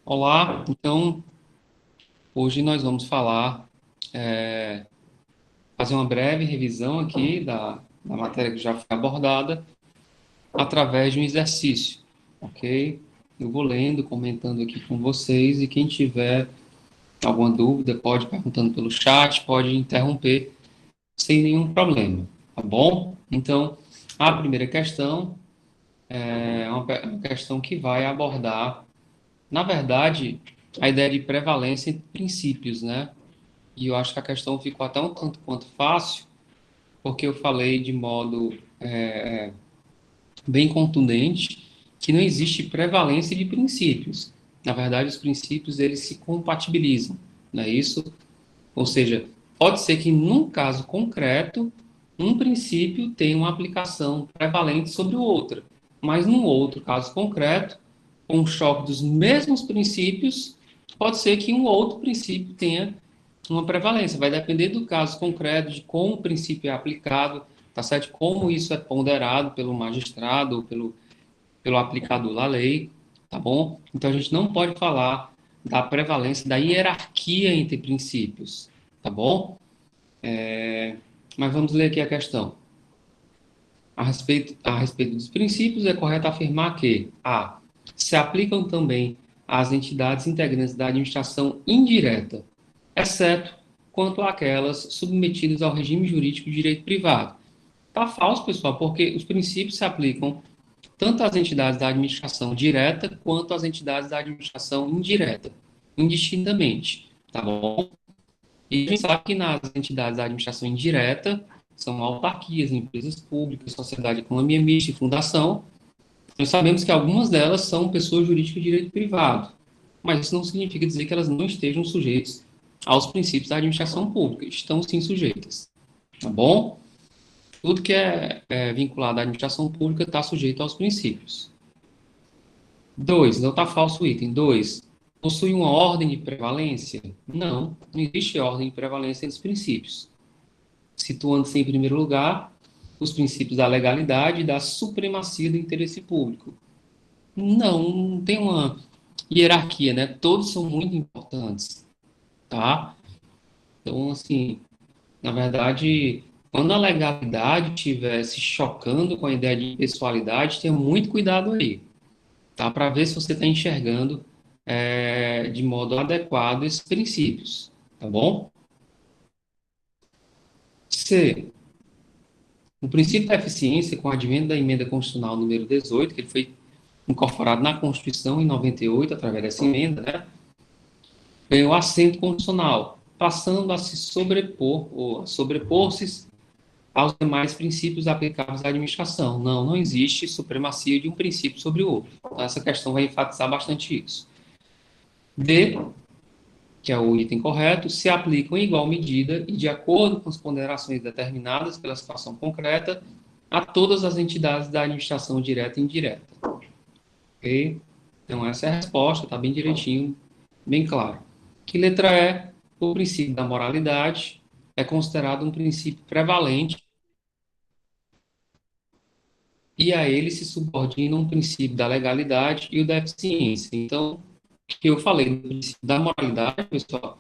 Olá, então hoje nós vamos fazer uma breve revisão aqui da matéria que já foi abordada através de um exercício, ok? Eu vou lendo, comentando aqui com vocês e quem tiver alguma dúvida pode ir perguntando pelo chat, pode interromper sem nenhum problema, tá bom? Então, a primeira questão é uma questão que vai abordar, na verdade, a ideia de prevalência entre princípios, né? E eu acho que a questão ficou até um tanto quanto fácil, porque eu falei de modo bem contundente que não existe prevalência de princípios. Na verdade, os princípios eles se compatibilizam, não é isso? Ou seja, pode ser que num caso concreto um princípio tenha uma aplicação prevalente sobre o outro, mas num outro caso concreto, com o choque dos mesmos princípios, pode ser que um outro princípio tenha uma prevalência. Vai depender do caso concreto, de como o princípio é aplicado, tá certo? Como isso é ponderado pelo magistrado, pelo aplicador da lei, tá bom? Então a gente não pode falar da prevalência, da hierarquia entre princípios, tá bom? Mas vamos ler aqui a questão. A respeito dos princípios, é correto afirmar que a. Se aplicam também às entidades integrantes da administração indireta, exceto quanto àquelas submetidas ao regime jurídico de direito privado. Tá falso, pessoal, porque os princípios se aplicam tanto às entidades da administração direta quanto às entidades da administração indireta, indistintamente, tá bom? E a gente sabe que nas entidades da administração indireta são autarquias, empresas públicas, sociedade de economia mista e fundação. Nós sabemos que algumas delas são pessoas jurídicas de direito privado, mas isso não significa dizer que elas não estejam sujeitas aos princípios da administração pública. Estão sim sujeitas, tá bom? Tudo que é vinculado à administração pública está sujeito aos princípios. 2. Não está falso o item. 2. Possui uma ordem de prevalência? Não existe ordem de prevalência entre os princípios. Situando-se em primeiro lugar os princípios da legalidade e da supremacia do interesse público. Não tem uma hierarquia, né? Todos são muito importantes, tá? Então, assim, na verdade, quando a legalidade estiver se chocando com a ideia de impessoalidade, tenha muito cuidado aí, tá? Para ver se você está enxergando de modo adequado esses princípios, tá bom? C. O princípio da eficiência, com o advento da emenda constitucional número 18, que ele foi incorporado na Constituição em 98, através dessa emenda, né, ganhou assento constitucional, passando a se sobrepor, ou a sobrepor-se aos demais princípios aplicáveis à administração. Não existe supremacia de um princípio sobre o outro. Então, essa questão vai enfatizar bastante isso. D, que é o item correto, se aplicam em igual medida e de acordo com as ponderações determinadas pela situação concreta a todas as entidades da administração direta e indireta. Ok? Então, essa é a resposta, está bem direitinho, bem claro. Que letra é? O princípio da moralidade é considerado um princípio prevalente e a ele se subordina um princípio da legalidade e o da eficiência. Então, o que eu falei do princípio da moralidade, pessoal,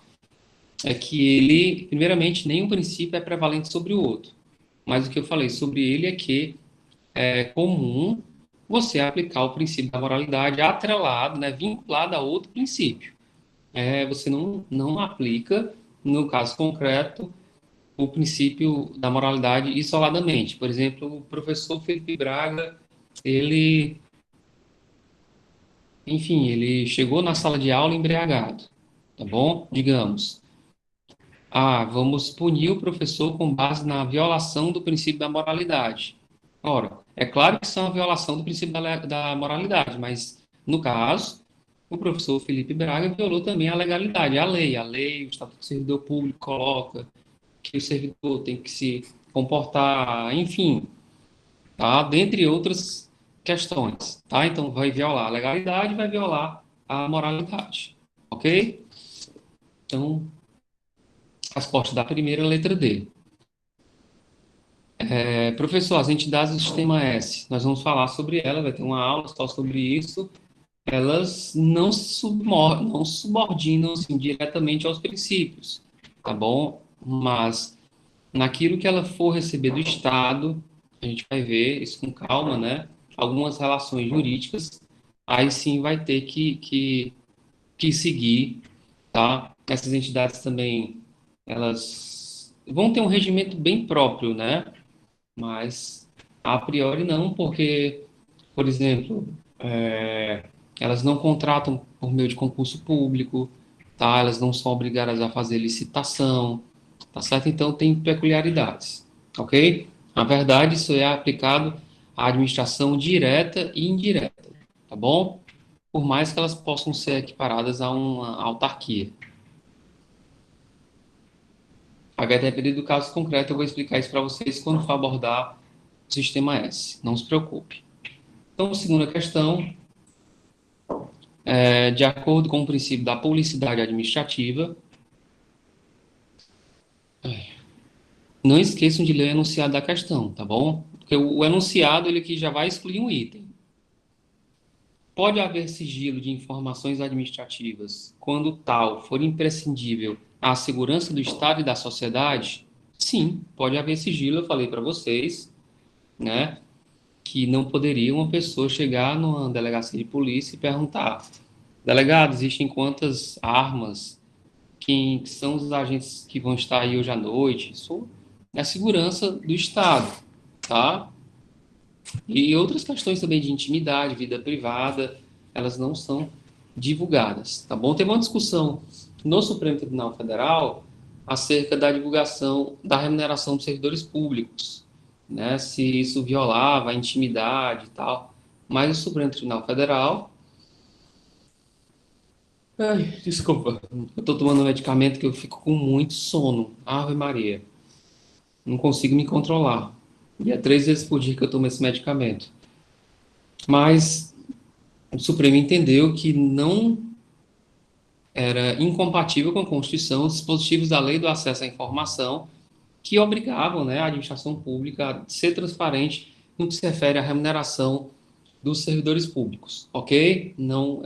é que ele, primeiramente, nenhum princípio é prevalente sobre o outro. Mas o que eu falei sobre ele é que é comum você aplicar o princípio da moralidade atrelado, né, vinculado a outro princípio. Você não aplica, no caso concreto, o princípio da moralidade isoladamente. Por exemplo, o professor Felipe Braga, ele, enfim, ele chegou na sala de aula embriagado, tá bom? Digamos, vamos punir o professor com base na violação do princípio da moralidade. Ora, é claro que isso é uma violação do princípio da moralidade, mas, no caso, o professor Felipe Braga violou também a legalidade, a lei, o Estatuto do Servidor Público coloca que o servidor tem que se comportar, enfim, tá? Dentre outras questões, tá? Então, vai violar a legalidade, vai violar a moralidade, ok? Então, resposta da primeira, letra D. Professor, as entidades do Sistema S, nós vamos falar sobre ela, vai ter uma aula só sobre isso. elas não subordinam assim, diretamente aos princípios, tá bom? Mas naquilo que ela for receber do Estado, a gente vai ver isso com calma, né? Algumas relações jurídicas, aí sim vai ter que seguir, tá? Essas entidades também, elas vão ter um regimento bem próprio, né? Mas a priori não, porque, por exemplo, elas não contratam por meio de concurso público, tá? Elas não são obrigadas a fazer licitação, tá certo? Então tem peculiaridades, ok? Na verdade, isso é aplicado à administração direta e indireta, tá bom? Por mais que elas possam ser equiparadas a uma autarquia. A depender do caso concreto, eu vou explicar isso para vocês quando for abordar o sistema S. Não se preocupe. Então, segunda questão, de acordo com o princípio da publicidade administrativa, não esqueçam de ler o enunciado da questão, tá bom? Porque o enunciado, ele aqui já vai excluir um item. Pode haver sigilo de informações administrativas quando tal for imprescindível à segurança do Estado e da sociedade? Sim, pode haver sigilo, eu falei para vocês, né? Que não poderia uma pessoa chegar numa delegacia de polícia e perguntar: delegado, existem quantas armas? Quem são os agentes que vão estar aí hoje à noite? Isso é segurança do Estado, tá? E outras questões também de intimidade, vida privada, elas não são divulgadas, tá bom? Teve uma discussão no Supremo Tribunal Federal acerca da divulgação da remuneração dos servidores públicos, né? Se isso violava a intimidade e tal. Mas o Supremo Tribunal Federal, ai, desculpa, eu estou tomando um medicamento que eu fico com muito sono. Ave Maria, não consigo me controlar. E é 3 vezes por dia que eu tomo esse medicamento. Mas o Supremo entendeu que não era incompatível com a Constituição os dispositivos da Lei do Acesso à Informação que obrigavam, né, a administração pública a ser transparente no que se refere à remuneração dos servidores públicos, ok? Não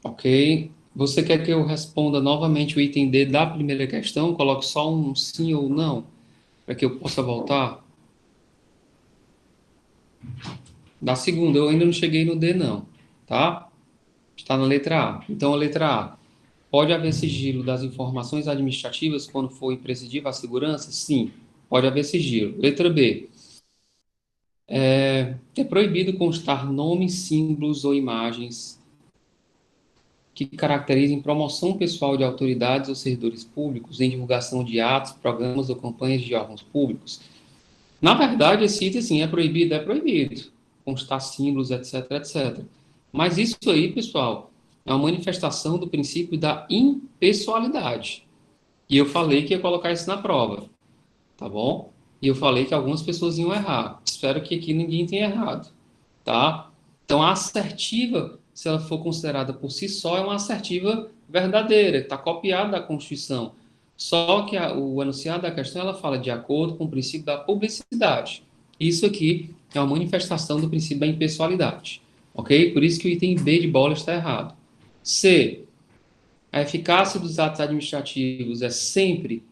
ok? Você quer que eu responda novamente o item D da primeira questão? Coloque só um sim ou não, para que eu possa voltar? Da segunda, eu ainda não cheguei no D, não, tá? Está na letra A. Então, a letra A. Pode haver sigilo das informações administrativas quando for imprescindível à segurança? Sim, pode haver sigilo. Letra B. É proibido constar nomes, símbolos ou imagens que caracterizem promoção pessoal de autoridades ou servidores públicos em divulgação de atos, programas ou campanhas de órgãos públicos. Na verdade, esse item, assim, é proibido. Constar símbolos, etc, etc. Mas isso aí, pessoal, é uma manifestação do princípio da impessoalidade. E eu falei que ia colocar isso na prova, tá bom? E eu falei que algumas pessoas iam errar. Espero que aqui ninguém tenha errado, tá? Então, a assertiva, se ela for considerada por si só, é uma assertiva verdadeira, está copiada da Constituição. Só que o enunciado da questão, ela fala de acordo com o princípio da publicidade. Isso aqui é uma manifestação do princípio da impessoalidade, ok? Por isso que o item B de bola está errado. C. A eficácia dos atos administrativos é sempre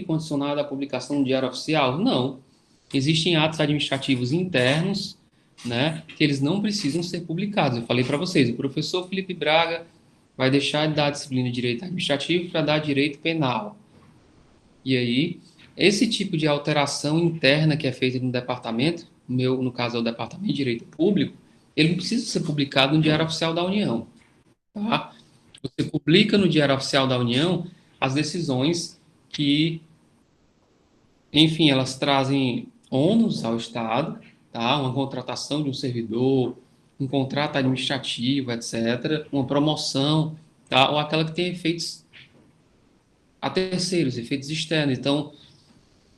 condicionada à publicação no Diário Oficial? Não. Existem atos administrativos internos, né, que eles não precisam ser publicados. Eu falei para vocês, o professor Felipe Braga vai deixar de dar a disciplina de direito administrativo para dar direito penal. E aí, esse tipo de alteração interna que é feita no departamento, no caso é o Departamento de Direito Público, ele não precisa ser publicado no Diário Oficial da União, tá? Você publica no Diário Oficial da União as decisões que, enfim, elas trazem ônus ao Estado, tá? Uma contratação de um servidor, um contrato administrativo, etc., uma promoção, tá? Ou aquela que tem efeitos a terceiros, efeitos externos. Então,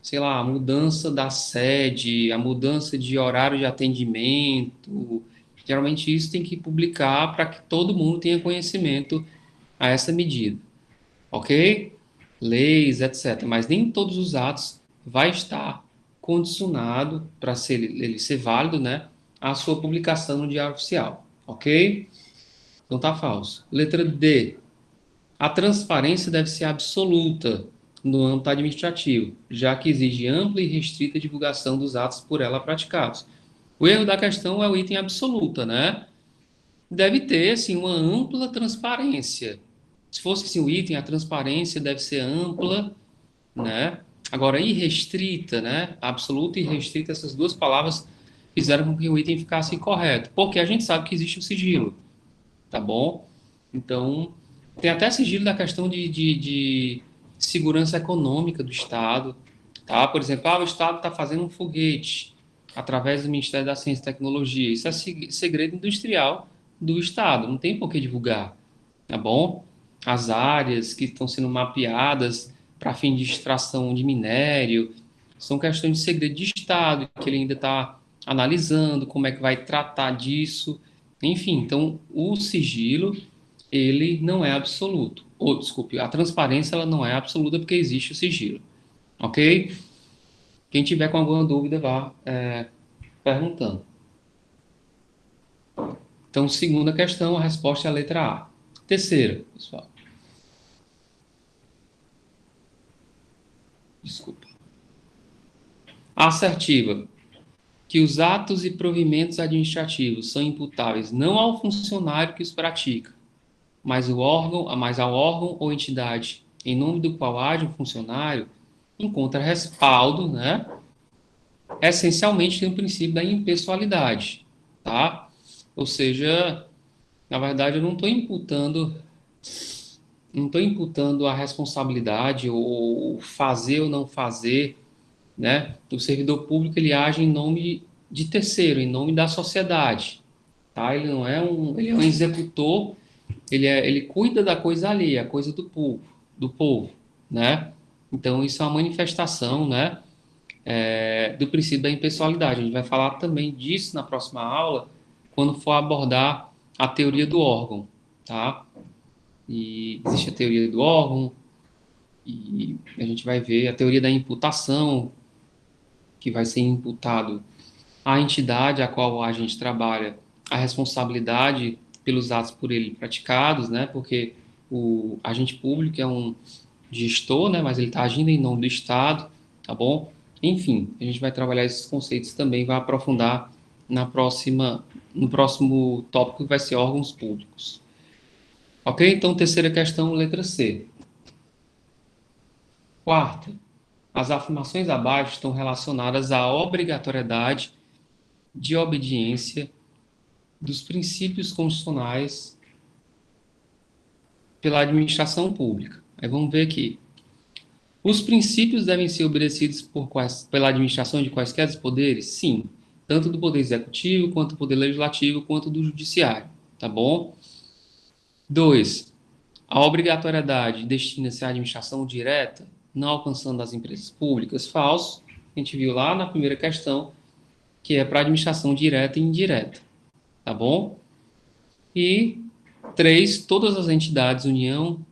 sei lá, a mudança da sede, a mudança de horário de atendimento, geralmente isso tem que publicar para que todo mundo tenha conhecimento a essa medida. ok? Leis, etc. Mas nem todos os atos vai estar condicionado para ele ser válido, né, a sua publicação no Diário Oficial, ok? Então tá falso. Letra D. A transparência deve ser absoluta no âmbito administrativo, já que exige ampla e restrita divulgação dos atos por ela praticados. O erro da questão é o item absoluta, né? Deve ter, assim, uma ampla transparência. Se fosse assim, o item, a transparência deve ser ampla, né? Agora, irrestrita, né? Absoluta e restrita, essas duas palavras fizeram com que o item ficasse incorreto, porque a gente sabe que existe o sigilo, tá bom? Então, tem até sigilo da questão de segurança econômica do Estado, tá? Por exemplo, o Estado está fazendo um foguete através do Ministério da Ciência e Tecnologia. Isso é segredo industrial do Estado, não tem por que divulgar, tá bom? As áreas que estão sendo mapeadas para fim de extração de minério são questões de segredo de Estado, que ele ainda está analisando como é que vai tratar disso. Enfim, então o sigilo ele não é absoluto. Ou, desculpe, a transparência ela não é absoluta porque existe o sigilo, ok? Quem tiver com alguma dúvida vá perguntando. Então, segunda questão, a resposta é a letra A. Terceira, pessoal, desculpa. A assertiva que os atos e provimentos administrativos são imputáveis não ao funcionário que os pratica, mas ao órgão ou entidade em nome do qual age o funcionário, encontra respaldo, né, essencialmente no princípio da impessoalidade, tá? Ou seja, na verdade, eu não estou imputando a responsabilidade ou fazer ou não fazer, né? O servidor público ele age em nome de terceiro, em nome da sociedade, tá? Ele é um executor, ele cuida da coisa ali, a coisa do povo, né? Então isso é uma manifestação, né? Do princípio da impessoalidade. A gente vai falar também disso na próxima aula, quando for abordar a teoria do órgão, tá? E existe a teoria do órgão, e a gente vai ver a teoria da imputação, que vai ser imputado à entidade a qual a gente trabalha a responsabilidade pelos atos por ele praticados, né? Porque o agente público é um gestor, né? Mas ele está agindo em nome do Estado, tá bom? Enfim, a gente vai trabalhar esses conceitos também, vai aprofundar no próximo tópico que vai ser órgãos públicos. Ok? Então, terceira questão, letra C. Quarta, as afirmações abaixo estão relacionadas à obrigatoriedade de obediência dos princípios constitucionais pela administração pública. Aí vamos ver aqui. Os princípios devem ser obedecidos pela administração de quaisquer poderes? Sim, tanto do poder executivo, quanto do poder legislativo, quanto do judiciário, tá bom? 2. A obrigatoriedade destina-se à administração direta, não alcançando as empresas públicas? Falso. A gente viu lá na primeira questão, que é para administração direta e indireta, tá bom? E 3. Todas as entidades, União,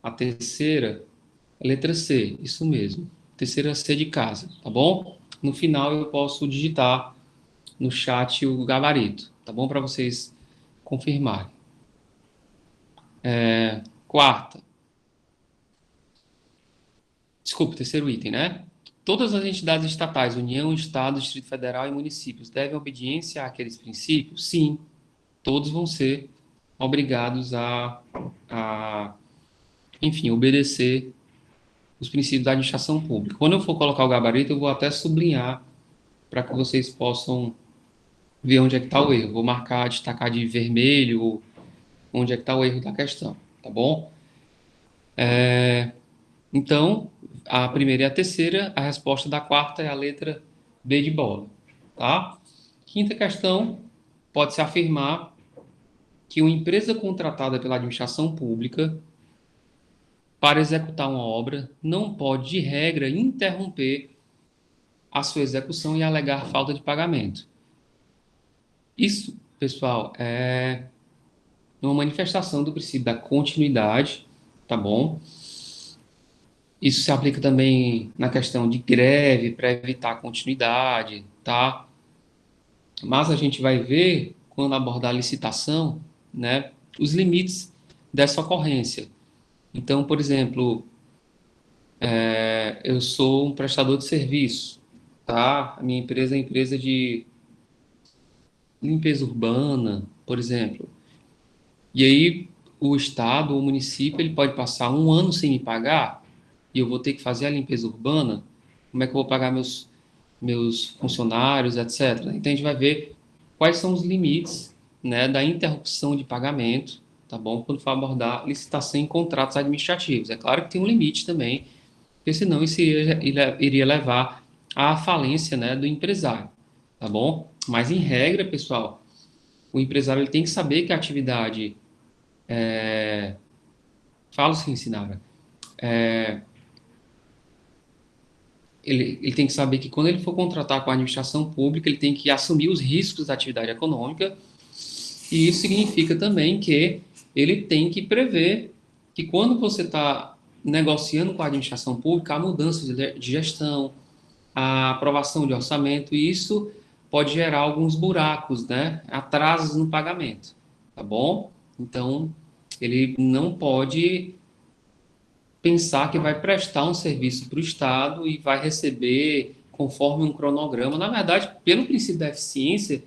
a terceira, a letra C, isso mesmo. Terceira C de casa, tá bom? No final eu posso digitar no chat o gabarito, tá bom? Para vocês confirmarem. Quarta, desculpe, terceiro item, né? Todas as entidades estatais, União, Estado, Distrito Federal e municípios, devem obediência àqueles princípios? Sim, todos vão ser obrigados a enfim, obedecer os princípios da administração pública. Quando eu for colocar o gabarito, eu vou até sublinhar para que vocês possam ver onde é que está o erro. Vou marcar, destacar de vermelho, onde é que está o erro da questão, tá bom? Então, a primeira e a terceira, a resposta da quarta é a letra B de bola, tá? Quinta questão, pode-se afirmar que uma empresa contratada pela administração pública para executar uma obra não pode, de regra, interromper a sua execução e alegar falta de pagamento. Isso, pessoal, é uma manifestação do princípio da continuidade, tá bom? Isso se aplica também na questão de greve, para evitar a continuidade, tá? Mas a gente vai ver, quando abordar a licitação, né, os limites dessa ocorrência. Então, por exemplo, eu sou um prestador de serviço, tá? A minha empresa é empresa de limpeza urbana, por exemplo. E aí o estado, o município, ele pode passar um ano sem me pagar e eu vou ter que fazer a limpeza urbana. Como é que eu vou pagar meus funcionários, etc. Então a gente vai ver quais são os limites, né, da interrupção de pagamento, tá bom? Quando for abordar licitação em contratos administrativos. É claro que tem um limite também, porque senão isso iria levar à falência, né, do empresário, tá bom? Mas em regra, pessoal, o empresário ele tem que saber que a atividade, falo sim, Sinara, ele tem que saber que quando ele for contratar com a administração pública, ele tem que assumir os riscos da atividade econômica, e isso significa também que ele tem que prever que quando você está negociando com a administração pública, há mudanças de gestão, a aprovação de orçamento, e isso pode gerar alguns buracos, né? Atrasos no pagamento, tá bom? Então, ele não pode pensar que vai prestar um serviço para o Estado e vai receber conforme um cronograma. Na verdade, pelo princípio da eficiência,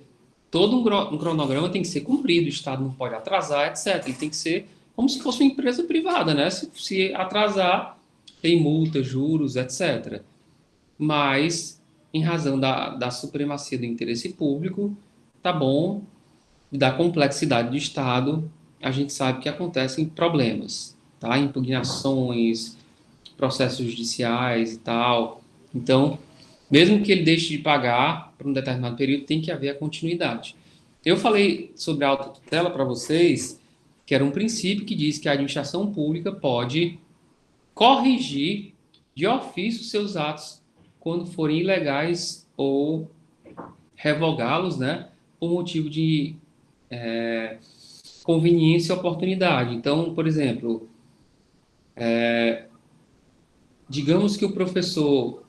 todo um cronograma tem que ser cumprido, o Estado não pode atrasar, etc. Ele tem que ser como se fosse uma empresa privada, né? Se atrasar, tem multa, juros, etc. Mas, em razão da supremacia do interesse público, tá bom, da complexidade do Estado, a gente sabe que acontecem problemas, tá? Impugnações, processos judiciais e tal. Então, mesmo que ele deixe de pagar por um determinado período, tem que haver a continuidade. Eu falei sobre a autotutela para vocês, que era um princípio que diz que a administração pública pode corrigir de ofício seus atos quando forem ilegais ou revogá-los, né, por motivo de conveniência e oportunidade. Então, por exemplo, digamos que o professor,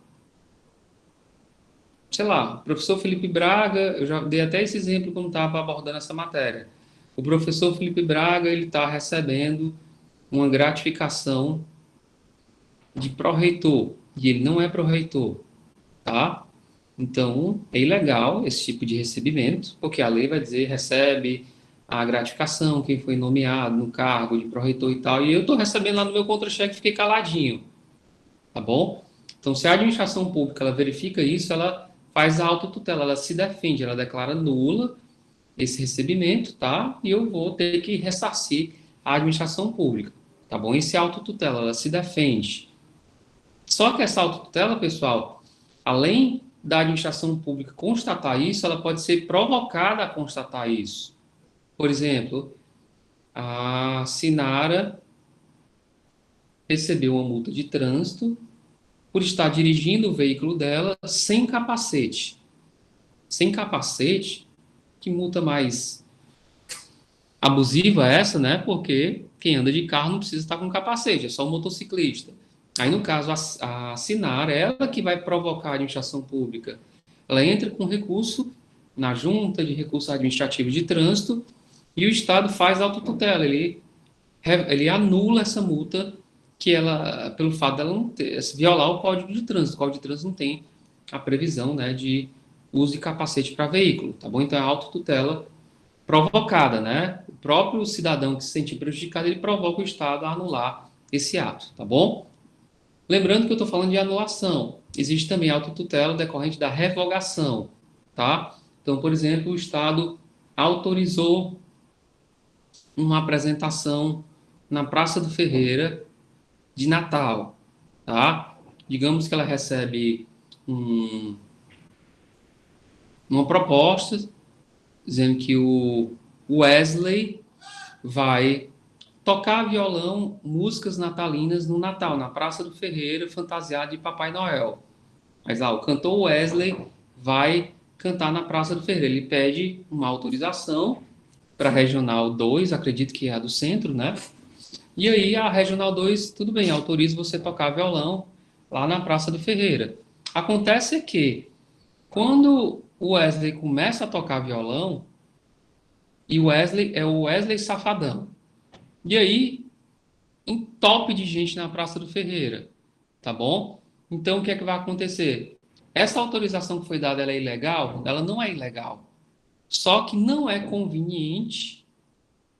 sei lá, o professor Felipe Braga, eu já dei até esse exemplo quando estava abordando essa matéria. O professor Felipe Braga, ele está recebendo uma gratificação de pró-reitor, e ele não é pró-reitor, tá? Então, é ilegal esse tipo de recebimento, porque a lei vai dizer recebe a gratificação, quem foi nomeado no cargo de pró-reitor e tal, e eu estou recebendo lá no meu contra-cheque e fiquei caladinho, tá bom? Então, se a administração pública ela verifica isso, ela faz a autotutela, ela se defende, ela declara nula esse recebimento, tá? E eu vou ter que ressarcir a administração pública, tá bom? Esse autotutela, ela se defende. Só que essa autotutela, pessoal, além da administração pública constatar isso, ela pode ser provocada a constatar isso. Por exemplo, a Sinara recebeu uma multa de trânsito por estar dirigindo o veículo dela sem capacete. Sem capacete, que multa mais abusiva é essa, né? Porque quem anda de carro não precisa estar com capacete, é só o motociclista. Aí, no caso, a Sinara, ela que vai provocar a administração pública. Ela entra com recurso na Junta de Recursos Administrativos de Trânsito e o Estado faz autotutela. Ele anula essa multa que ela, pelo fato dela não ter, violar o Código de Trânsito. O Código de Trânsito não tem a previsão, né, de uso de capacete para veículo, tá bom? Então, é a autotutela provocada, né? O próprio cidadão que se sentir prejudicado, ele provoca o Estado a anular esse ato, tá bom? Lembrando que eu estou falando de anulação. Existe também autotutela decorrente da revogação, tá? Então, por exemplo, o Estado autorizou uma apresentação na Praça do Ferreira de Natal, tá? Digamos que ela recebe uma proposta dizendo que o Wesley vai tocar violão, músicas natalinas no Natal, na Praça do Ferreira, fantasiado de Papai Noel. Mas lá, o cantor Wesley vai cantar na Praça do Ferreira. Ele pede uma autorização para a Regional 2, acredito que é a do centro, né? E aí a Regional 2, tudo bem, autoriza você tocar violão lá na Praça do Ferreira. Acontece que quando o Wesley começa a tocar violão, e o Wesley é o Wesley Safadão. E aí entope de gente na Praça do Ferreira, tá bom? Então, o que é que vai acontecer? Essa autorização que foi dada, ela é ilegal? Ela não é ilegal. Só que não é conveniente,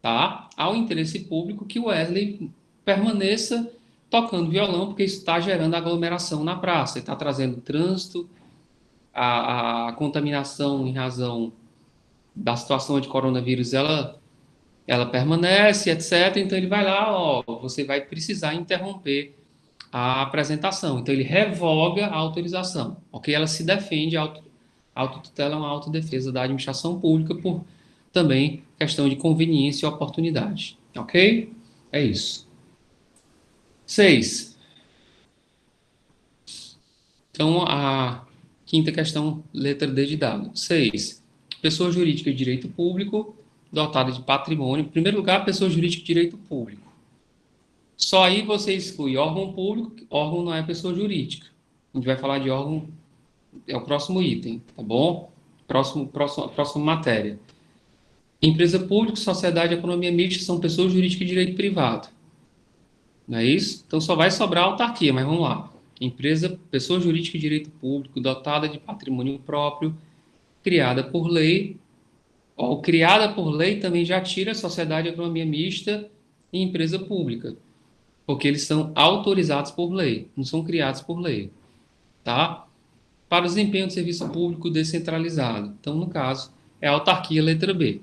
tá, ao interesse público que o Wesley permaneça tocando violão, porque isso está gerando aglomeração na praça, está trazendo trânsito, a contaminação em razão da situação de coronavírus, ela permanece, etc. Então ele vai lá, ó, você vai precisar interromper a apresentação. Então ele revoga a autorização, ok? Ela se defende, a autotutela é uma autodefesa da administração pública por também questão de conveniência e oportunidade, ok? É isso. 6. Então a quinta questão, letra D de dado. 6. Pessoa jurídica de direito público dotada de patrimônio. Em primeiro lugar, pessoa jurídica de direito público. Só aí você exclui órgão público, órgão não é pessoa jurídica. A gente vai falar de órgão, é o próximo item, tá bom? Próxima matéria. Empresa pública, sociedade, economia mista são pessoas jurídicas de direito privado. Não é isso? Então só vai sobrar a autarquia, mas vamos lá. Empresa, pessoa jurídica de direito público, dotada de patrimônio próprio, criada por lei. Ó, criada por lei também já tira a sociedade, economia mista e empresa pública, porque eles são autorizados por lei, não são criados por lei, tá? Para o desempenho do serviço público descentralizado. Então, no caso, é a autarquia letra B,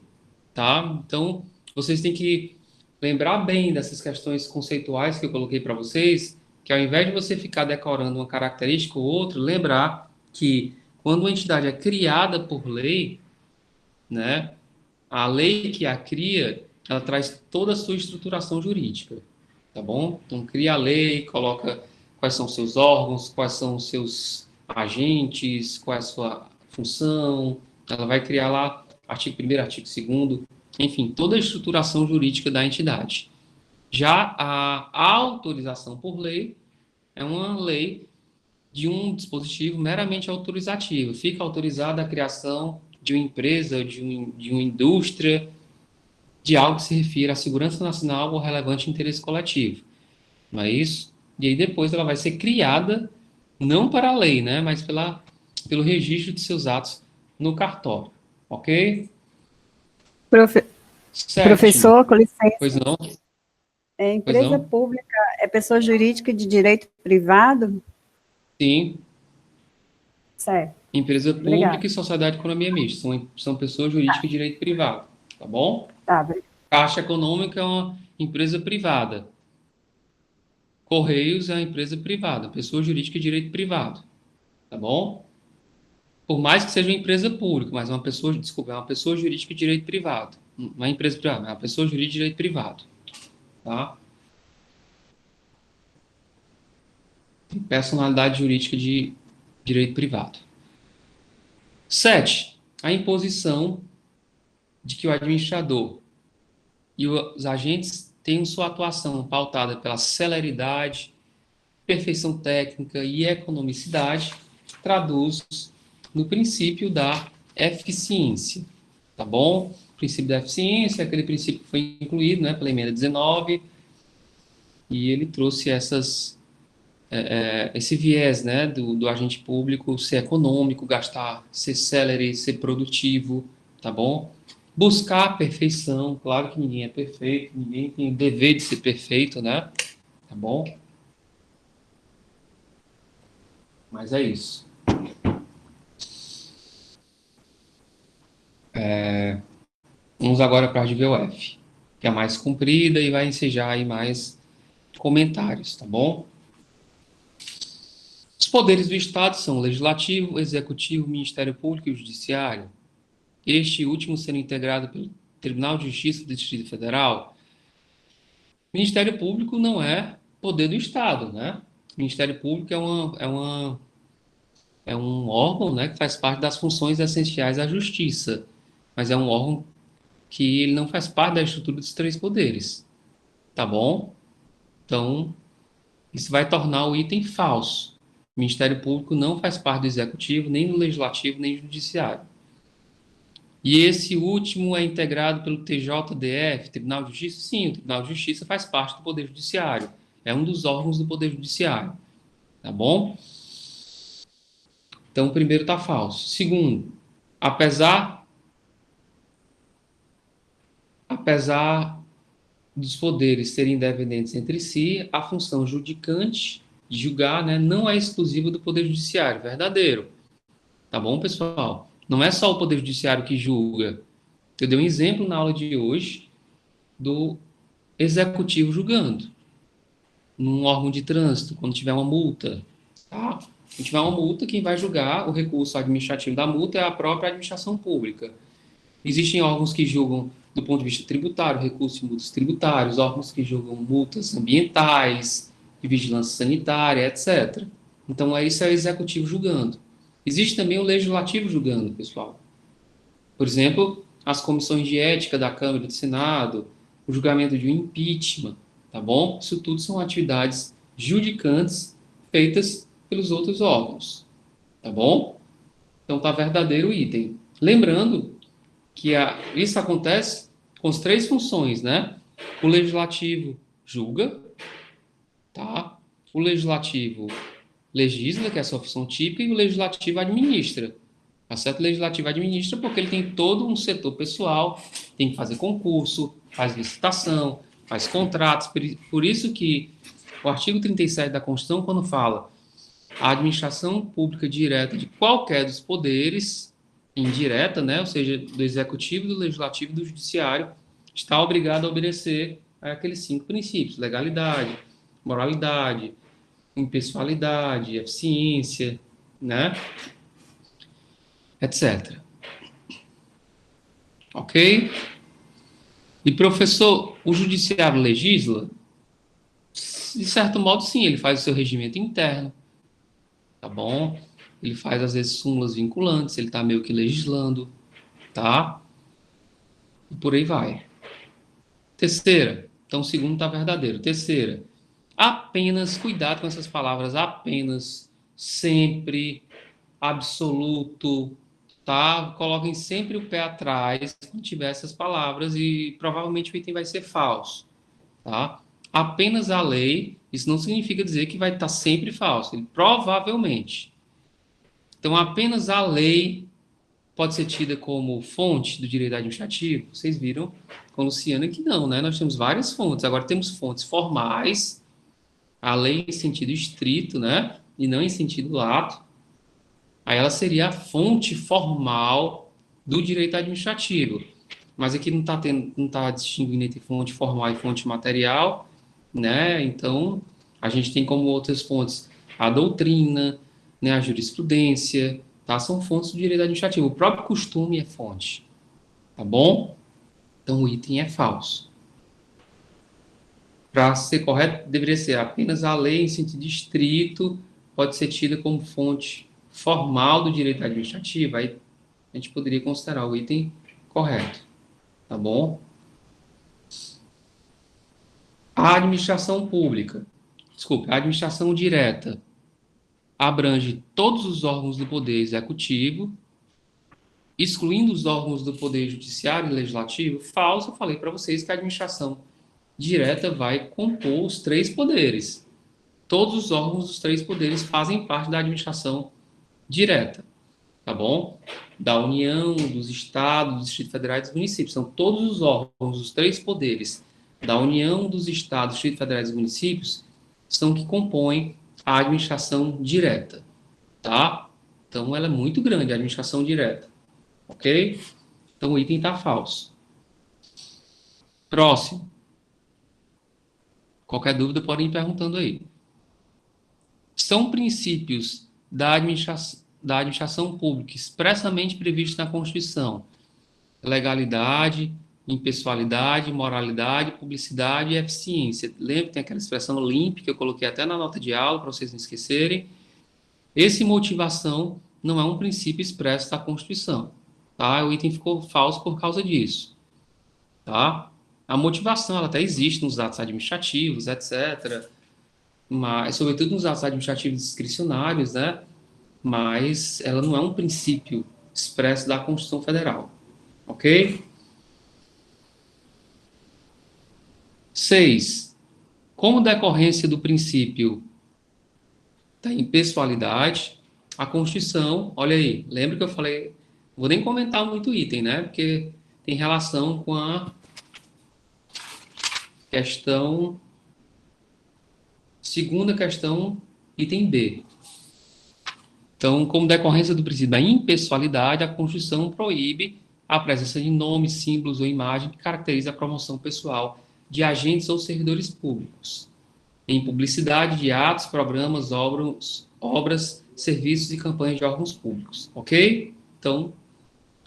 tá? Então, vocês têm que lembrar bem dessas questões conceituais que eu coloquei para vocês, que ao invés de você ficar decorando uma característica ou outra, lembrar que quando uma entidade é criada por lei, né, a lei que a cria, ela traz toda a sua estruturação jurídica, tá bom? Então, cria a lei, coloca quais são os seus órgãos, quais são os seus agentes, qual é a sua função, ela vai criar lá artigo 1º, artigo 2º, enfim, toda a estruturação jurídica da entidade. Já a autorização por lei é uma lei de um dispositivo meramente autorizativo. Fica autorizada a criação de uma empresa, de uma indústria, de algo que se refira à segurança nacional ou relevante interesse coletivo. Não é isso? E aí depois ela vai ser criada, não para a lei, né, mas pelo registro de seus atos no cartório. Ok? Profe- Sétimo. Professor, com licença, Pois não? Pois empresa não? pública é pessoa jurídica de direito privado? Sim. Certo, Empresa obrigada. pública e sociedade de economia mista. São pessoas jurídicas de direito privado. Tá bom? Tá, Caixa Econômica é uma empresa privada. Correios é uma empresa privada. Pessoa jurídica de direito privado. Tá bom? Por mais que seja uma empresa pública, mas uma pessoa, desculpa, é uma pessoa jurídica de direito privado. Não é empresa privada, é uma pessoa jurídica de direito privado. Tá? Tem personalidade jurídica de direito privado. 7. A imposição de que o administrador e os agentes tenham sua atuação pautada pela celeridade, perfeição técnica e economicidade, traduz no princípio da eficiência, tá bom? O princípio da eficiência é aquele princípio que foi incluído, né, pela emenda 19, e ele trouxe esse viés, né, do agente público ser econômico, gastar, ser célere, ser produtivo, tá bom? Buscar a perfeição, claro que ninguém é perfeito, ninguém tem o dever de ser perfeito, né? Tá bom? Mas é isso. Vamos agora para a de VOF, que é a mais comprida e vai ensejar aí mais comentários, tá bom? Os poderes do Estado são o Legislativo, Executivo, Ministério Público e o Judiciário. Este último sendo integrado pelo Tribunal de Justiça do Distrito Federal. Ministério Público não é poder do Estado, né? Ministério Público é um órgão, né, que faz parte das funções essenciais da Justiça, mas é um órgão que ele não faz parte da estrutura dos três poderes, tá bom? Então, isso vai tornar o item falso. O Ministério Público não faz parte do Executivo, nem do Legislativo, nem do Judiciário. E esse último é integrado pelo TJDF, Tribunal de Justiça? Sim, o Tribunal de Justiça faz parte do Poder Judiciário. É um dos órgãos do Poder Judiciário. Tá bom? Então, o primeiro está falso. Segundo, apesar dos poderes serem independentes entre si, a função judicante, de julgar, né, não é exclusiva do Poder Judiciário. Verdadeiro. Tá bom, pessoal? Não é só o Poder Judiciário que julga. Eu dei um exemplo na aula de hoje do Executivo julgando. Num órgão de trânsito, quando tiver uma multa. Tá? Quando tiver uma multa, quem vai julgar o recurso administrativo da multa é a própria administração pública. Existem órgãos que julgam do ponto de vista tributário, recursos de multas tributários, órgãos que julgam multas ambientais, de vigilância sanitária, etc. Então, isso é o executivo julgando. Existe também o legislativo julgando, pessoal. Por exemplo, as comissões de ética da Câmara e do Senado, o julgamento de um impeachment, tá bom? Isso tudo são atividades judicantes feitas pelos outros órgãos, tá bom? Então, tá verdadeiro o item. Lembrando que isso acontece com as três funções, né? O legislativo julga, tá? O legislativo legisla, que é a sua função típica, e o legislativo administra. Tá certo? O legislativo administra porque ele tem todo um setor pessoal, tem que fazer concurso, faz licitação, faz contratos. Por isso que o artigo 37 da Constituição, quando fala a administração pública direta de qualquer dos poderes, indireta, né, ou seja, do executivo, do legislativo e do judiciário, está obrigado a obedecer àqueles 5 princípios: legalidade, moralidade, impessoalidade, eficiência, né, etc. Ok? E, professor, o judiciário legisla? De certo modo, sim, ele faz o seu regimento interno, tá bom? Ele faz, às vezes, súmulas vinculantes, ele está meio que legislando, tá? E por aí vai. Terceira, então o segundo está verdadeiro. Terceira, apenas, cuidado com essas palavras, apenas, sempre, absoluto, tá? Coloquem sempre o pé atrás quando tiver essas palavras e provavelmente o item vai ser falso, tá? Apenas a lei, isso não significa dizer que vai estar sempre falso, ele provavelmente. Então, apenas a lei pode ser tida como fonte do direito administrativo. Vocês viram com a Luciana que não, né? Nós temos várias fontes. Agora temos fontes formais, a lei em sentido estrito, né? E não em sentido lato. Aí ela seria a fonte formal do direito administrativo. Mas aqui não tá distinguindo entre fonte formal e fonte material, né? Então, a gente tem como outras fontes a doutrina, né, a jurisprudência, tá? São fontes do direito administrativo. O próprio costume é fonte, tá bom? Então, o item é falso. Para ser correto, deveria ser apenas a lei em sentido estrito pode ser tida como fonte formal do direito administrativo. Aí a gente poderia considerar o item correto, tá bom? A administração pública, desculpe, a administração direta abrange todos os órgãos do Poder Executivo, excluindo os órgãos do Poder Judiciário e Legislativo. Falso, eu falei para vocês que a administração direta vai compor os três poderes. Todos os órgãos dos três poderes fazem parte da administração direta, tá bom? Da União, dos Estados, do Distrito Federal e dos municípios. São todos os órgãos dos três poderes da União, dos Estados, do Distrito Federal e dos municípios são que compõem a administração direta, tá? Então, ela é muito grande, a administração direta, ok? Então, o item está falso. Próximo. Qualquer dúvida, podem ir perguntando aí. São princípios da administração pública expressamente previstos na Constituição: legalidade, impessoalidade, moralidade, publicidade e eficiência. Lembra que tem aquela expressão LIMP, que eu coloquei até na nota de aula, para vocês não esquecerem. Esse motivação não é um princípio expresso da Constituição, tá? O item ficou falso por causa disso, tá? A motivação, ela até existe nos atos administrativos, etc., mas, sobretudo nos atos administrativos discricionários, né? Mas ela não é um princípio expresso da Constituição Federal, ok? 6. Como decorrência do princípio da impessoalidade, a Constituição, olha aí, lembra que eu falei, não vou nem comentar muito item, né? Porque tem relação com a questão, segunda questão, item B. Então, como decorrência do princípio da impessoalidade, a Constituição proíbe a presença de nomes, símbolos ou imagem que caracteriza a promoção pessoal de agentes ou servidores públicos, em publicidade de atos, programas, obras, serviços e campanhas de órgãos públicos, ok? Então,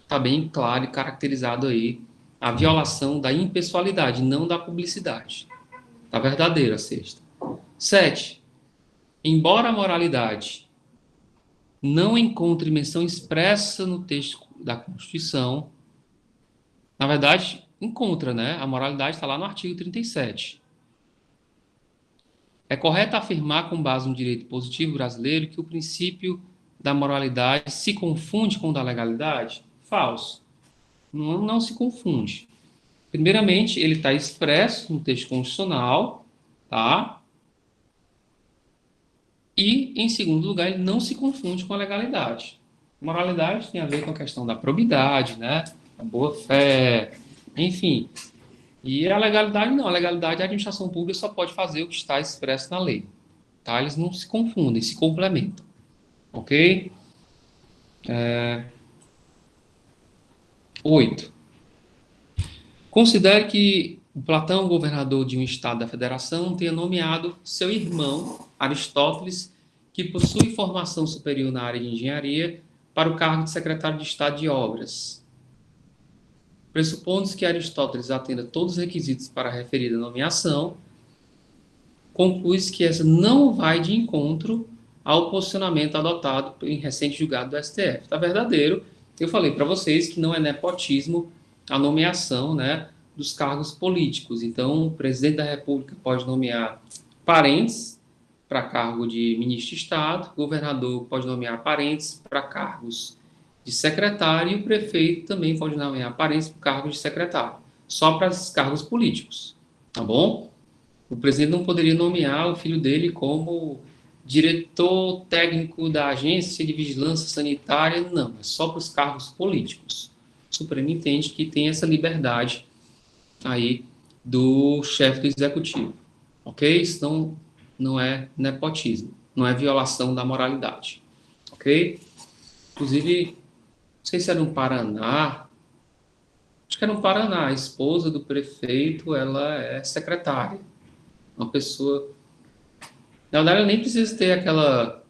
está bem claro e caracterizado aí a violação da impessoalidade, não da publicidade. Está verdadeira a sexta. 7. Embora a moralidade não encontre menção expressa no texto da Constituição, na verdade, encontra, né? A moralidade está lá no artigo 37. É correto afirmar, com base no direito positivo brasileiro, que o princípio da moralidade se confunde com o da legalidade? Falso. Não se confunde. Primeiramente, ele está expresso no texto constitucional, tá? E, em segundo lugar, ele não se confunde com a legalidade. Moralidade tem a ver com a questão da probidade, né? A boa-fé, enfim. E a legalidade não. A legalidade, a administração pública só pode fazer o que está expresso na lei. Tá? Eles não se confundem, se complementam. Ok? 8. Considere que o Platão, governador de um estado da federação, tenha nomeado seu irmão, Aristóteles, que possui formação superior na área de engenharia, para o cargo de secretário de Estado de Obras. Pressupondo-se que Aristóteles atenda todos os requisitos para a referida nomeação, conclui-se que essa não vai de encontro ao posicionamento adotado em recente julgado do STF. Está verdadeiro. Eu falei para vocês que não é nepotismo a nomeação, né, dos cargos políticos. Então, o presidente da República pode nomear parentes para cargo de ministro de Estado, o governador pode nomear parentes para cargos de secretário e o prefeito também pode nomear parentes para cargos de secretário, só para esses cargos políticos, tá bom? O presidente não poderia nomear o filho dele como diretor técnico da Agência de Vigilância Sanitária, não, é só para os cargos políticos. O Supremo entende que tem essa liberdade aí do chefe do executivo, ok? Isso não é nepotismo, não é violação da moralidade, ok? Inclusive, não sei se era no Paraná, acho que era no Paraná, a esposa do prefeito, ela é secretária, uma pessoa. Na verdade, ela nem precisa ter aquela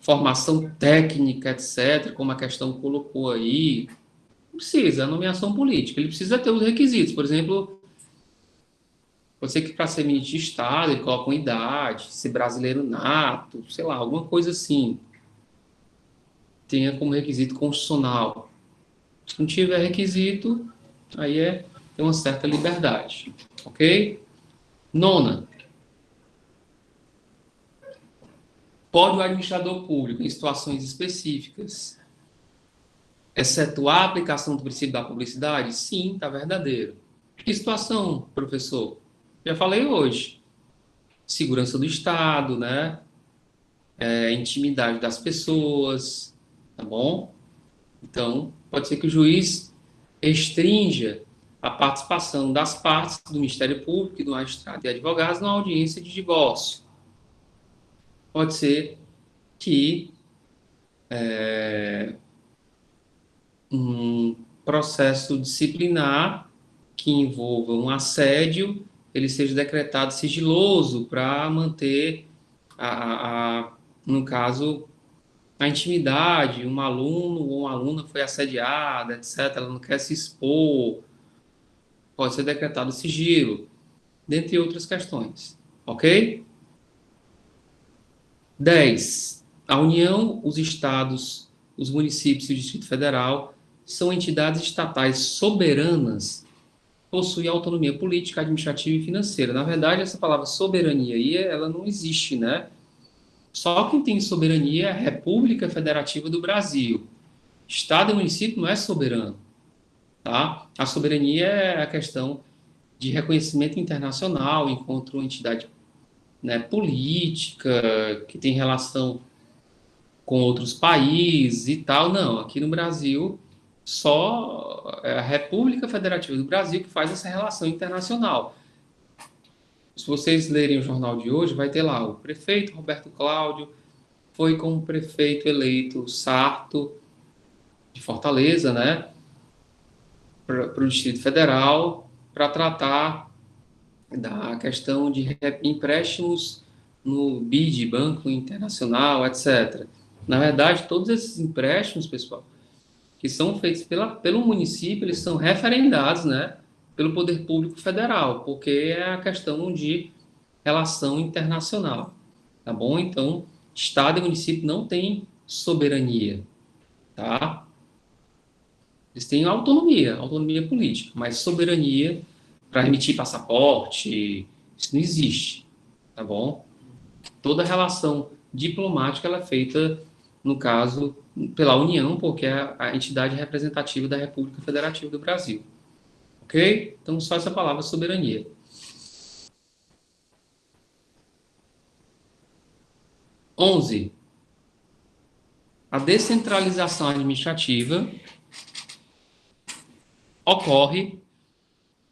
formação técnica, etc., como a questão colocou aí. Não precisa, é nomeação política. Ele precisa ter os requisitos. Por exemplo, pode ser que para ser ministro de Estado ele coloque uma idade, ser brasileiro nato, sei lá, alguma coisa assim. Tenha como requisito constitucional. Se não tiver requisito, aí tem uma certa liberdade. Ok? 9. Pode o administrador público, em situações específicas, excetuar a aplicação do princípio da publicidade? Sim, está verdadeiro. Que situação, professor? Já falei hoje. Segurança do Estado, né? Intimidade das pessoas, tá bom? Então, pode ser que o juiz restrinja a participação das partes do Ministério Público, do magistrado e advogados na audiência de divórcio. Pode ser que um processo disciplinar que envolva um assédio, ele seja decretado sigiloso para manter, no caso, a intimidade. Um aluno ou uma aluna foi assediada, etc., ela não quer se expor, pode ser decretado sigilo, dentre outras questões. Ok? 10. A União, os estados, os municípios e o Distrito Federal são entidades estatais soberanas, possui autonomia política, administrativa e financeira. Na verdade, essa palavra soberania aí, ela não existe, né? Só quem tem soberania é a República Federativa do Brasil. Estado e município não é soberano, tá? A soberania é a questão de reconhecimento internacional enquanto entidade, né, política, que tem relação com outros países e tal. Não, aqui no Brasil, só é a República Federativa do Brasil que faz essa relação internacional. Se vocês lerem o jornal de hoje, vai ter lá o prefeito Roberto Cláudio foi como prefeito eleito Sarto, de Fortaleza, né, para o Distrito Federal, para tratar da questão de empréstimos no BID, Banco Internacional, etc. Na verdade, todos esses empréstimos, pessoal, que são feitos pelo município, eles são referendados, né, pelo Poder Público Federal, porque é a questão de relação internacional, tá bom? Então, Estado e município não têm soberania, tá? Eles têm autonomia política, mas soberania para emitir passaporte, isso não existe, tá bom? Toda relação diplomática ela é feita, no caso, pela União, porque é a entidade representativa da República Federativa do Brasil. Ok? Então, só essa palavra soberania. 11. A descentralização administrativa ocorre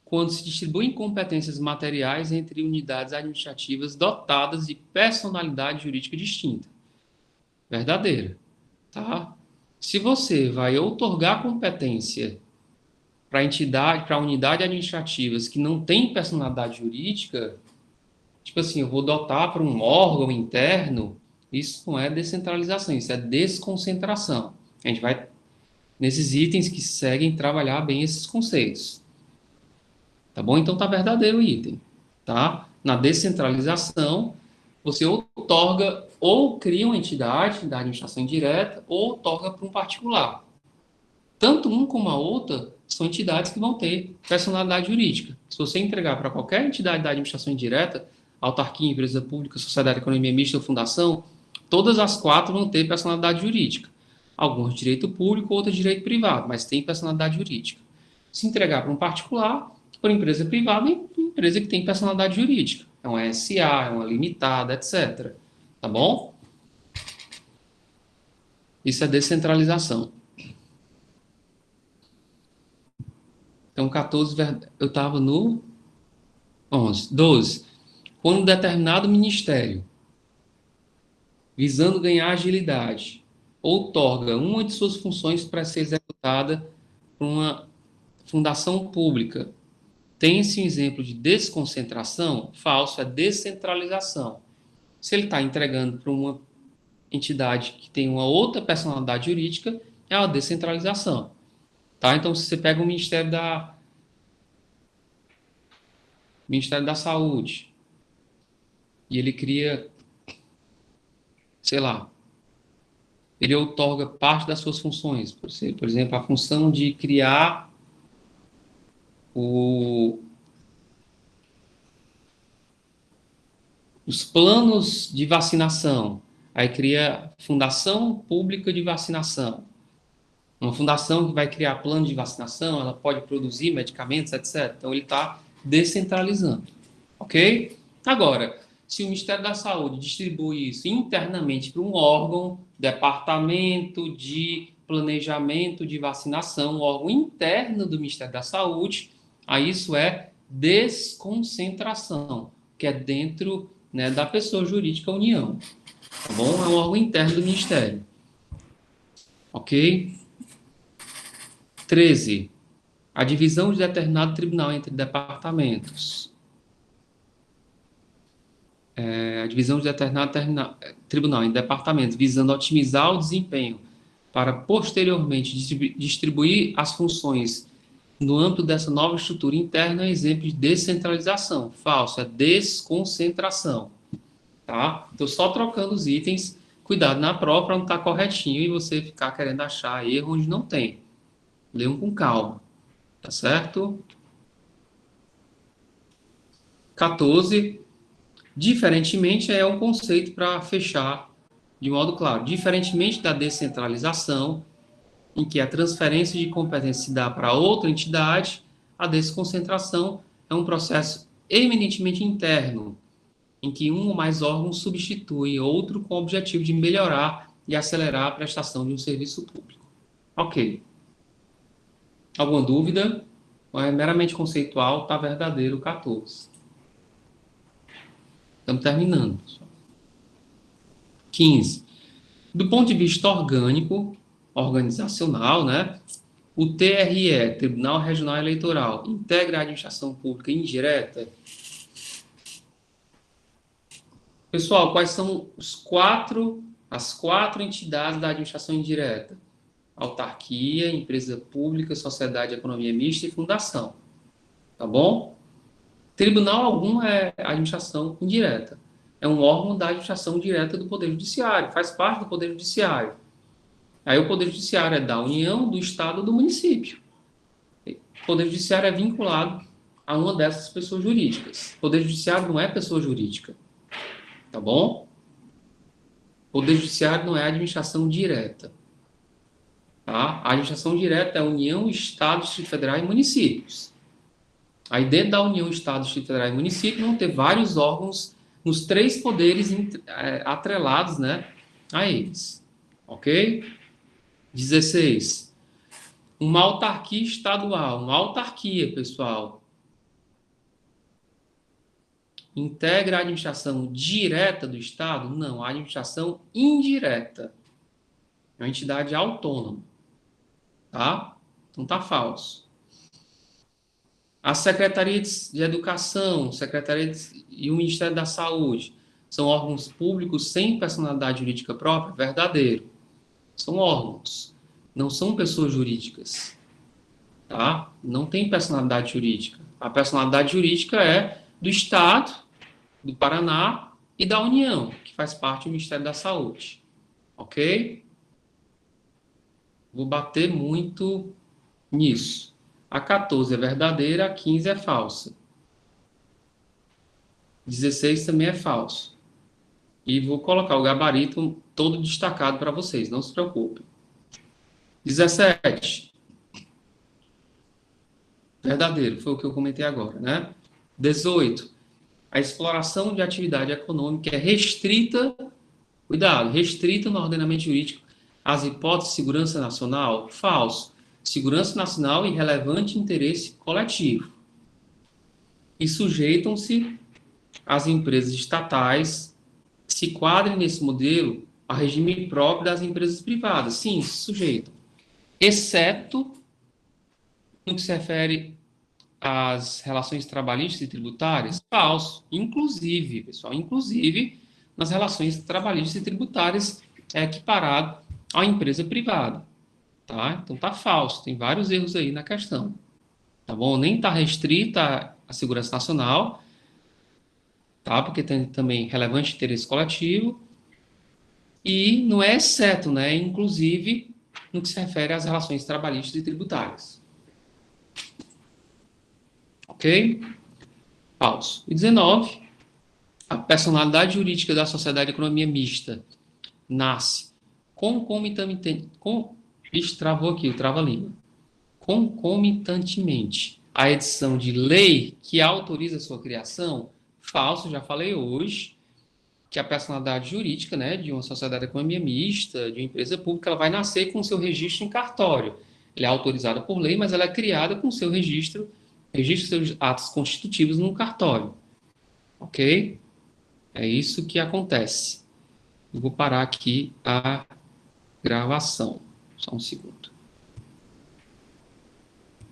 quando se distribuem competências materiais entre unidades administrativas dotadas de personalidade jurídica distinta. Verdadeira, tá? Se você vai outorgar competência para unidade administrativas que não tem personalidade jurídica, tipo assim, eu vou dotar para um órgão interno, isso não é descentralização, isso é desconcentração. A gente vai, nesses itens que seguem, trabalhar bem esses conceitos. Tá bom? Então tá verdadeiro o item, tá? Na descentralização, você outorga ou cria uma entidade da administração indireta ou outorga para um particular. Tanto um como a outra são entidades que vão ter personalidade jurídica. Se você entregar para qualquer entidade da administração indireta, autarquia, empresa pública, sociedade de economia mista ou fundação, todas as quatro vão ter personalidade jurídica. Algumas de direito público, outras de direito privado, mas tem personalidade jurídica. Se entregar para um particular, por empresa privada, é empresa que tem personalidade jurídica. É uma SA, é uma limitada, etc. Tá bom? Isso é descentralização. Então, 14, eu estava no 11. 12. Quando determinado ministério, visando ganhar agilidade, outorga uma de suas funções para ser executada por uma fundação pública, tem-se um exemplo de desconcentração? Falso, é descentralização. Se ele está entregando para uma entidade que tem uma outra personalidade jurídica, é uma descentralização. Tá? Então, se você pega o Ministério da Saúde e ele cria, sei lá, ele outorga parte das suas funções. Por exemplo, a função de criar os planos de vacinação. Aí cria Fundação Pública de Vacinação. Uma fundação que vai criar plano de vacinação, ela pode produzir medicamentos, etc. Então, ele está descentralizando. Ok? Agora, se o Ministério da Saúde distribui isso internamente para um órgão, departamento de planejamento de vacinação, um órgão interno do Ministério da Saúde, aí isso é desconcentração, que é dentro, né, da pessoa jurídica União. Tá bom? É um órgão interno do Ministério. Ok? 13. A divisão de determinado tribunal entre departamentos. A divisão de determinado tribunal em departamentos, visando otimizar o desempenho para, posteriormente, distribuir as funções no âmbito dessa nova estrutura interna, é exemplo de descentralização. Falso, é desconcentração. Tá? Estou só trocando os itens. Cuidado na prova para não estar corretinho e você ficar querendo achar erro onde não tem. Leiam com calma. Tá certo? 14, diferentemente, é um conceito para fechar de modo claro. Diferentemente da descentralização, em que a transferência de competência se dá para outra entidade, a desconcentração é um processo eminentemente interno, em que um ou mais órgãos substitui outro com o objetivo de melhorar e acelerar a prestação de um serviço público. Ok. Alguma dúvida? É meramente conceitual, está verdadeiro 14. Estamos terminando, pessoal. 15. Do ponto de vista orgânico, organizacional, né? O TRE, Tribunal Regional Eleitoral, integra a administração pública indireta. Pessoal, quais são as quatro entidades da administração indireta? Autarquia, empresa pública, sociedade, economia mista e fundação. Tá bom? Tribunal algum é administração indireta. É um órgão da administração direta do Poder Judiciário, faz parte do Poder Judiciário. Aí o Poder Judiciário é da União, do Estado ou do município. O Poder Judiciário é vinculado a uma dessas pessoas jurídicas. O Poder Judiciário não é pessoa jurídica. Tá bom? O Poder Judiciário não é administração direta. Tá? A administração direta é União, Estado, Distrito Federal e municípios. Aí dentro da União, Estado, Distrito Federal e município vão ter vários órgãos nos três poderes atrelados, né, a eles. Ok? 16. Uma autarquia estadual. Uma autarquia, pessoal, integra a administração direta do Estado? Não, a administração indireta. É uma entidade autônoma. Tá? Então tá falso. A Secretaria de Educação, e o Ministério da Saúde são órgãos públicos sem personalidade jurídica própria? Verdadeiro. São órgãos, não são pessoas jurídicas. Tá? Não tem personalidade jurídica. A personalidade jurídica é do Estado, do Paraná e da União, que faz parte do Ministério da Saúde. Ok? Vou bater muito nisso. A 14 é verdadeira, a 15 é falsa. 16 também é falso. E vou colocar o gabarito todo destacado para vocês, não se preocupem. 17. Verdadeiro, foi o que eu comentei agora, né? 18. A exploração de atividade econômica é restrita, cuidado, restrita no ordenamento jurídico às hipóteses de segurança nacional? Falso. Segurança nacional e relevante interesse coletivo. E sujeitam-se as empresas estatais, se quadrem nesse modelo ao regime próprio das empresas privadas. Sim, se sujeitam. Exceto no que se refere às relações trabalhistas e tributárias? Falso. Inclusive, pessoal, inclusive nas relações trabalhistas e tributárias é equiparado à empresa privada. Tá? Então tá falso, tem vários erros aí na questão. Tá bom? Nem está restrita à segurança nacional, tá? Porque tem também relevante interesse coletivo. E não é exceto, né? Inclusive no que se refere às relações trabalhistas e tributárias. Ok? Falso. E 19. A personalidade jurídica da sociedade de economia mista nasce concomitantemente. Travou aqui, trava-língua. Concomitantemente à edição de lei que autoriza a sua criação? Falso, já falei hoje, que a personalidade jurídica, né, de uma sociedade de economia mista, de uma empresa pública, ela vai nascer com seu registro em cartório. Ela é autorizada por lei, mas ela é criada com seu registro seus atos constitutivos no cartório. Ok? É isso que acontece. Eu vou parar aqui a gravação. Só um segundo.